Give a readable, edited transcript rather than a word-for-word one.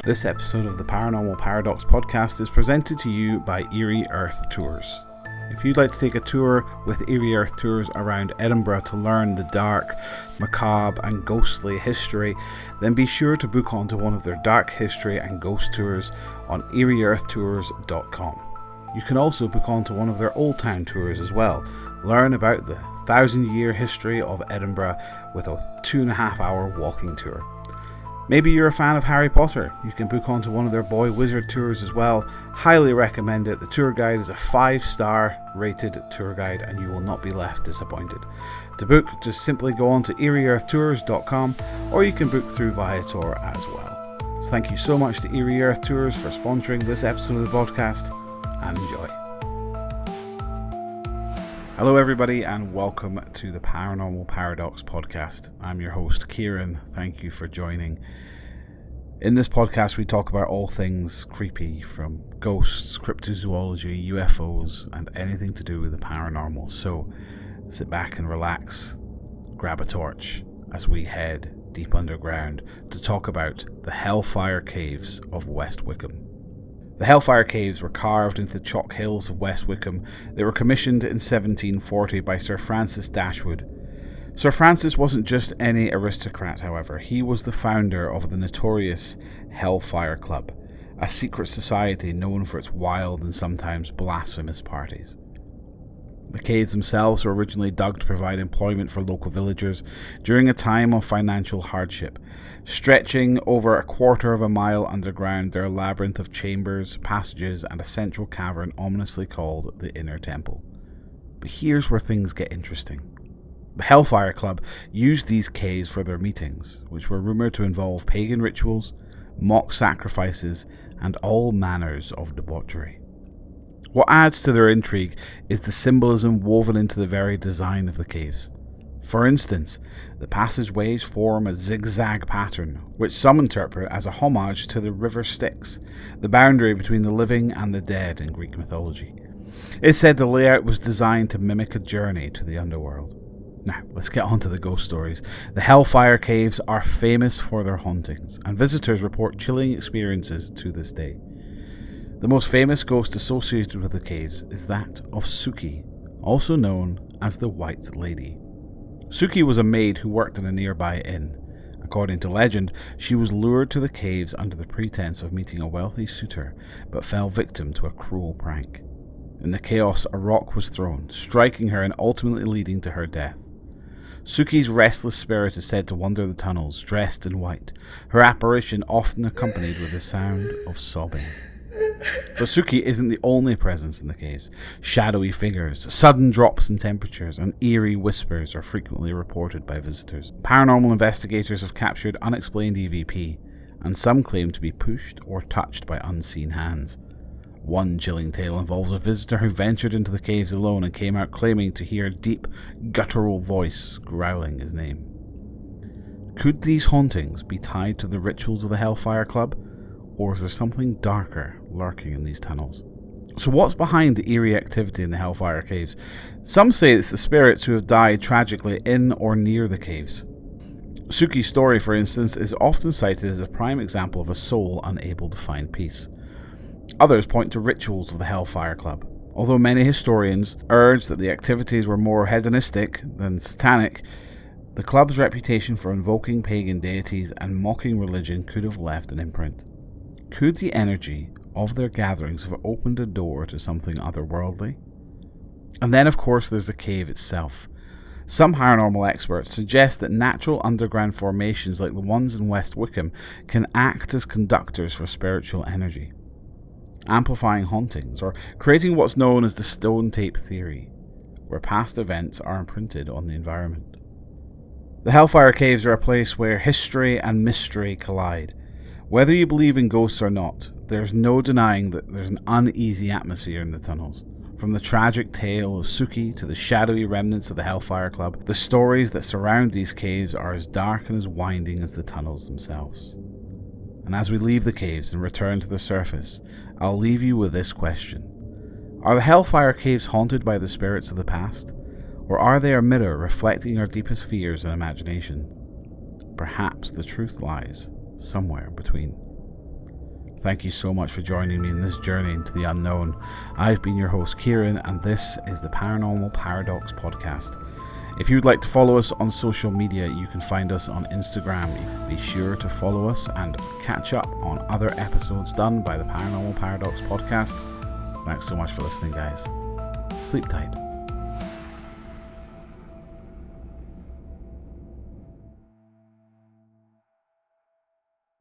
This episode of the Paranormal Paradox Podcast is presented to you by Eerie Earth Tours. If you'd like to take a tour with Eerie Earth Tours around Edinburgh to learn the dark, macabre and ghostly history, then be sure to book onto one of their dark history and ghost tours on eerieearthtours.com. You can also book onto one of their Old Town tours as well. Learn about the 1,000-year history of Edinburgh with a 2.5-hour walking tour. Maybe you're a fan of Harry Potter. You can book onto one of their Boy Wizard tours as well. Highly recommend it. The tour guide is a 5-star rated tour guide and you will not be left disappointed. To book, just simply go on to eerieearthtours.com or you can book through Viator as well. So thank you so much to Eerie Earth Tours for sponsoring this episode of the podcast, and enjoy. Hello everybody and welcome to the Paranormal Paradox Podcast. I'm your host Kieran, thank you for joining. In this podcast we talk about all things creepy, from ghosts, cryptozoology, UFOs and anything to do with the paranormal. So sit back and relax, grab a torch as we head deep underground to talk about the Hellfire Caves of West Wickham. The Hellfire Caves were carved into the chalk hills of West Wickham. They were commissioned in 1740 by Sir Francis Dashwood. Sir Francis wasn't just any aristocrat, however. He was the founder of the notorious Hellfire Club, a secret society known for its wild and sometimes blasphemous parties. The caves themselves were originally dug to provide employment for local villagers during a time of financial hardship. Stretching over 1/4 mile underground, their labyrinth of chambers, passages, and a central cavern ominously called the Inner Temple. But here's where things get interesting. The Hellfire Club used these caves for their meetings, which were rumoured to involve pagan rituals, mock sacrifices, and all manners of debauchery. What adds to their intrigue is the symbolism woven into the very design of the caves. For instance, the passageways form a zigzag pattern, which some interpret as a homage to the river Styx, the boundary between the living and the dead in Greek mythology. It's said the layout was designed to mimic a journey to the underworld. Now, let's get on to the ghost stories. The Hellfire Caves are famous for their hauntings, and visitors report chilling experiences to this day. The most famous ghost associated with the caves is that of Suki, also known as the White Lady. Suki was a maid who worked in a nearby inn. According to legend, she was lured to the caves under the pretense of meeting a wealthy suitor, but fell victim to a cruel prank. In the chaos, a rock was thrown, striking her and ultimately leading to her death. Suki's restless spirit is said to wander the tunnels, dressed in white, her apparition often accompanied with the sound of sobbing. But Suki isn't the only presence in the caves. Shadowy figures, sudden drops in temperatures, and eerie whispers are frequently reported by visitors. Paranormal investigators have captured unexplained EVP, and some claim to be pushed or touched by unseen hands. One chilling tale involves a visitor who ventured into the caves alone and came out claiming to hear a deep, guttural voice growling his name. Could these hauntings be tied to the rituals of the Hellfire Club? Or is there something darker lurking in these tunnels? So what's behind the eerie activity in the Hellfire Caves? Some say it's the spirits who have died tragically in or near the caves. Suki's story, for instance, is often cited as a prime example of a soul unable to find peace. Others point to rituals of the Hellfire Club, although many historians urge that the activities were more hedonistic than satanic. The club's reputation for invoking pagan deities and mocking religion could have left an imprint. Could the energy of their gatherings have opened a door to something otherworldly? And then, of course, there's the cave itself. Some paranormal experts suggest that natural underground formations like the ones in West Wickham can act as conductors for spiritual energy, amplifying hauntings or creating what's known as the stone tape theory, where past events are imprinted on the environment. The Hellfire Caves are a place where history and mystery collide. Whether you believe in ghosts or not, there's no denying that there's an uneasy atmosphere in the tunnels. From the tragic tale of Suki to the shadowy remnants of the Hellfire Club, the stories that surround these caves are as dark and as winding as the tunnels themselves. And as we leave the caves and return to the surface, I'll leave you with this question. Are the Hellfire Caves haunted by the spirits of the past? Or are they a mirror reflecting our deepest fears and imagination? Perhaps the truth lies somewhere between. Thank you so much for joining me in this journey into the unknown. I've been your host, Kieran, and this is the Paranormal Paradox Podcast. If you'd like to follow us on social media, you can find us on Instagram. Be sure to follow us and catch up on other episodes done by the Paranormal Paradox Podcast. Thanks so much for listening, guys. Sleep tight.